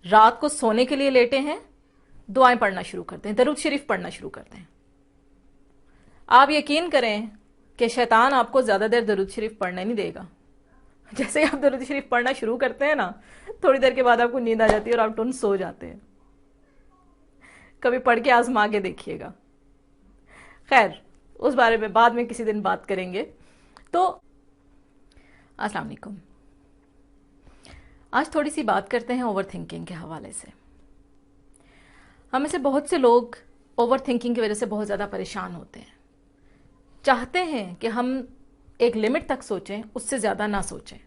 रात को सोने के लिए लेटे हैं, दुआएं पढ़ना शुरू करते हैं, दरूद शरीफ पढ़ना शुरू करते हैं। आप यकीन करें कि शैतान आपको ज्यादा देर दरूद शरीफ पढ़ने नहीं देगा। जैसे ही आप दरूद शरीफ पढ़ना शुरू करते हैं ना, थोड़ी देर के बाद आपको नींद आ जाती है और आप तुरंत सो जाते हैं। कभी पढ़ के आजमा के देखिएगा। खैर, उस बारे में बाद में किसी दिन बात करेंगे। तो अस्सलाम वालेकुम। आज थोड़ी सी बात करते हैं ओवर थिंकिंग के हवाले से। हम में से बहुत से लोग ओवर थिंकिंग की वजह से बहुत ज़्यादा परेशान होते हैं। चाहते हैं कि हम एक लिमिट तक सोचें, उससे ज़्यादा ना सोचें।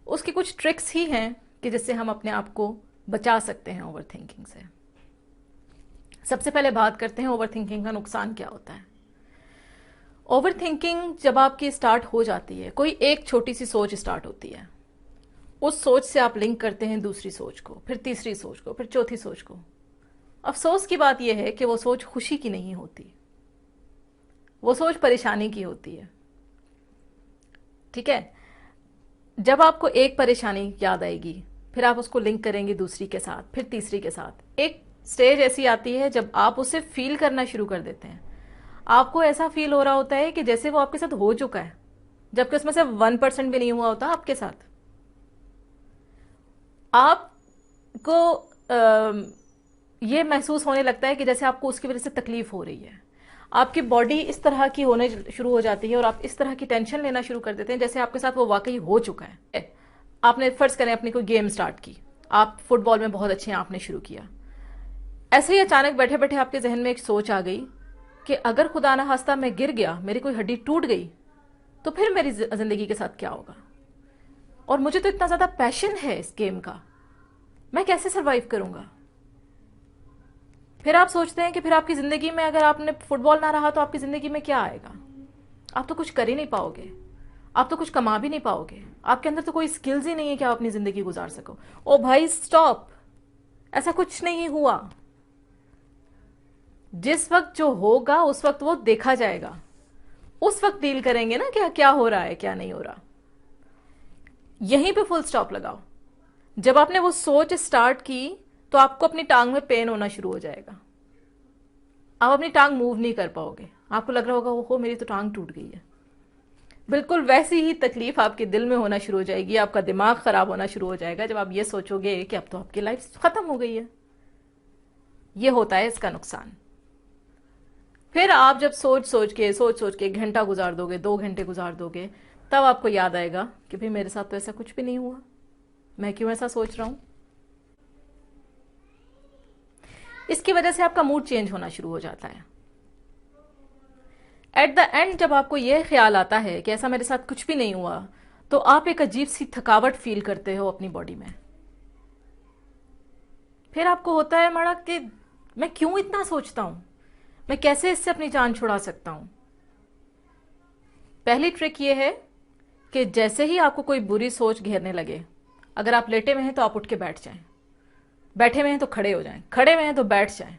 उसकी कुछ ट्रिक्स ही हैं कि जिससे हम अपने आप को बचा सकते हैं ओवर थिंकिंग से। सबसे पहले बात करते हैं ओवर थिंकिंग का नुकसान क्या होता है। ओवर थिंकिंग जब आपकी स्टार्ट हो जाती है, कोई एक छोटी सी सोच स्टार्ट होती है, उस सोच से आप लिंक करते हैं दूसरी सोच को, फिर तीसरी सोच को, फिर चौथी सोच को। अफसोस की बात यह है कि वो सोच खुशी की नहीं होती, वो सोच परेशानी की होती है। ठीक है, जब आपको एक परेशानी याद आएगी, फिर आप उसको लिंक करेंगे दूसरी के साथ, फिर तीसरी के साथ। एक स्टेज ऐसी आती है जब आप उसे फील करना शुरू कर देते हैं। आपको ऐसा फील हो रहा होता है कि जैसे वो आपके साथ हो चुका है, जबकि उसमें से 1% भी नहीं हुआ होता आपके साथ। आपको ये महसूस होने लगता है कि जैसे आपको उसकी वजह से तकलीफ हो रही है। आपकी बॉडी इस तरह की होने शुरू हो जाती है और आप इस तरह की टेंशन लेना शुरू कर देते हैं जैसे आपके साथ वो वाकई हो चुका है। आपने फर्ज करें अपनी कोई गेम स्टार्ट की, आप फुटबॉल में बहुत अच्छे हैं, आपने शुरू किया। ऐसे ही अचानक बैठे बैठे आपके जहन में एक सोच आ गई कि अगर खुदा ना खास्ता मैं गिर गया, मेरी कोई हड्डी टूट गई, तो फिर मेरी जिंदगी के साथ क्या होगा। और मुझे तो इतना ज्यादा पैशन है इस गेम का, मैं कैसे सरवाइव करूंगा। फिर आप सोचते हैं कि फिर आपकी जिंदगी में अगर आपने फुटबॉल ना रहा तो आपकी जिंदगी में क्या आएगा। आप तो कुछ कर ही नहीं पाओगे, आप तो कुछ कमा भी नहीं पाओगे, आपके अंदर तो कोई स्किल्स ही नहीं है कि आप अपनी जिंदगी गुजार सको। ओ भाई स्टॉप, ऐसा कुछ नहीं हुआ। जिस वक्त जो होगा उस वक्त वो देखा जाएगा, उस वक्त डील करेंगे ना क्या क्या हो रहा है क्या नहीं हो रहा। यहीं पे फुल स्टॉप लगाओ। जब आपने वो सोच स्टार्ट की तो आपको अपनी टांग में पेन होना शुरू हो जाएगा, आप अपनी टांग मूव नहीं कर पाओगे। आपको लग रहा होगा ओहो मेरी तो टांग टूट गई है। बिल्कुल वैसी ही तकलीफ आपके दिल में होना शुरू हो जाएगी, आपका दिमाग खराब होना शुरू हो जाएगा जब आप ये सोचोगे कि अब तो आपकी लाइफ खत्म हो गई है। ये होता है इसका नुकसान। फिर आप जब सोच सोच के घंटा गुजार दोगे, 2 घंटे गुजार दोगे, तब आपको याद आएगा कि भाई मेरे साथ तो ऐसा कुछ भी नहीं हुआ, मैं क्यों ऐसा सोच रहा हूं। इसकी वजह से आपका मूड चेंज होना शुरू हो जाता है। एट द एंड जब आपको यह ख्याल आता है कि ऐसा मेरे साथ कुछ भी नहीं हुआ, तो आप एक अजीब सी थकावट फील करते हो अपनी बॉडी में। फिर आपको होता है मड़ा कि मैं क्यों इतना सोचता हूं, मैं कैसे इससे अपनी जान छुड़ा सकता हूं। पहली ट्रिक यह है कि जैसे ही आपको कोई बुरी सोच घेरने लगे, अगर आप लेटे हुए हैं तो आप उठ के बैठ जाएं, बैठे हुए हैं तो खड़े हो जाएं, खड़े हुए हैं तो बैठ जाएं,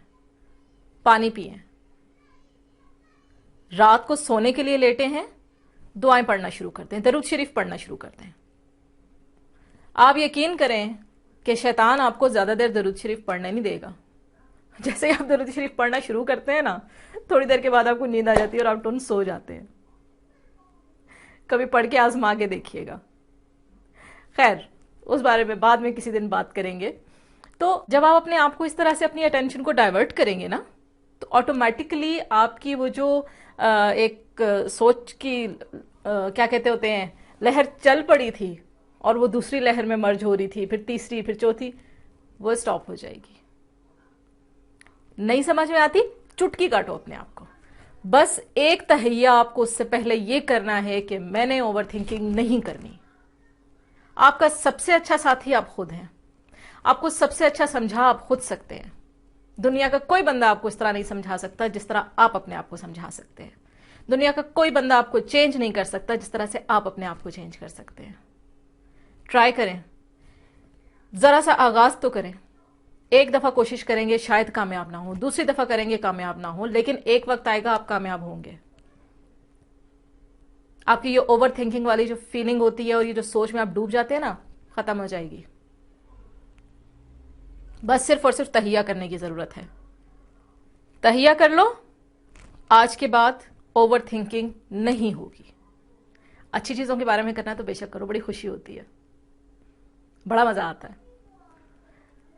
पानी पिएं। रात को सोने के लिए लेटे हैं, दुआएं पढ़ना शुरू करते हैं, दरूद शरीफ पढ़ना शुरू करते हैं। आप यकीन करें कि शैतान आपको ज्यादा देर दरूद शरीफ पढ़ने नहीं देगा। जैसे ही आप दरूद शरीफ पढ़ना शुरू करते हैं ना, थोड़ी देर के बाद आपको नींद आ जाती है और आप तुरंत सो जाते हैं। कभी पढ़ के आजमा के देखिएगा। खैर, उस बारे में बाद में किसी दिन बात करेंगे। तो जब आप अपने आप को इस तरह से अपनी अटेंशन को डाइवर्ट करेंगे ना, तो ऑटोमेटिकली आपकी वो जो एक सोच की क्या कहते होते हैं, लहर चल पड़ी थी और वो दूसरी लहर में मर्ज हो रही थी, फिर तीसरी, फिर चौथी, वो स्टॉप हो जाएगी। नहीं समझ में आती, चुटकी काटो अपने आप को। बस एक तहैया आपको उससे पहले ये करना है कि मैंने ओवर थिंकिंग नहीं करनी। आपका सबसे अच्छा साथी आप खुद हैं, आपको सबसे अच्छा समझा आप खुद सकते हैं। दुनिया का कोई बंदा आपको इस तरह नहीं समझा सकता जिस तरह आप अपने आप को समझा सकते हैं। दुनिया का कोई बंदा आपको चेंज नहीं कर सकता जिस तरह से आप अपने आप को चेंज कर सकते हैं। ट्राई करें, जरा सा आगाज तो करें। एक दफा कोशिश करेंगे, शायद कामयाब ना हो, दूसरी दफा करेंगे कामयाब ना हो, लेकिन एक वक्त आएगा आप कामयाब होंगे। आपकी ये ओवर थिंकिंग वाली जो फीलिंग होती है और ये जो सोच में आप डूब जाते हैं ना, खत्म हो जाएगी। बस सिर्फ और सिर्फ तहिया करने की ज़रूरत है। तहिया कर लो, आज के बाद ओवर थिंकिंग नहीं होगी। अच्छी चीज़ों के बारे में करना है तो बेशक करो, बड़ी खुशी होती है, बड़ा मज़ा आता है।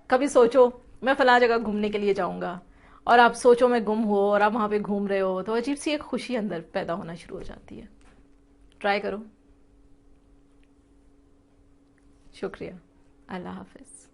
कभी सोचो मैं फलां जगह घूमने के लिए जाऊंगा, और आप सोचो मैं गुम हो और आप वहाँ पे घूम रहे हो, तो अजीब सी एक खुशी अंदर पैदा होना शुरू हो जाती है। ट्राई करो। शुक्रिया। अल्लाह हाफिज़।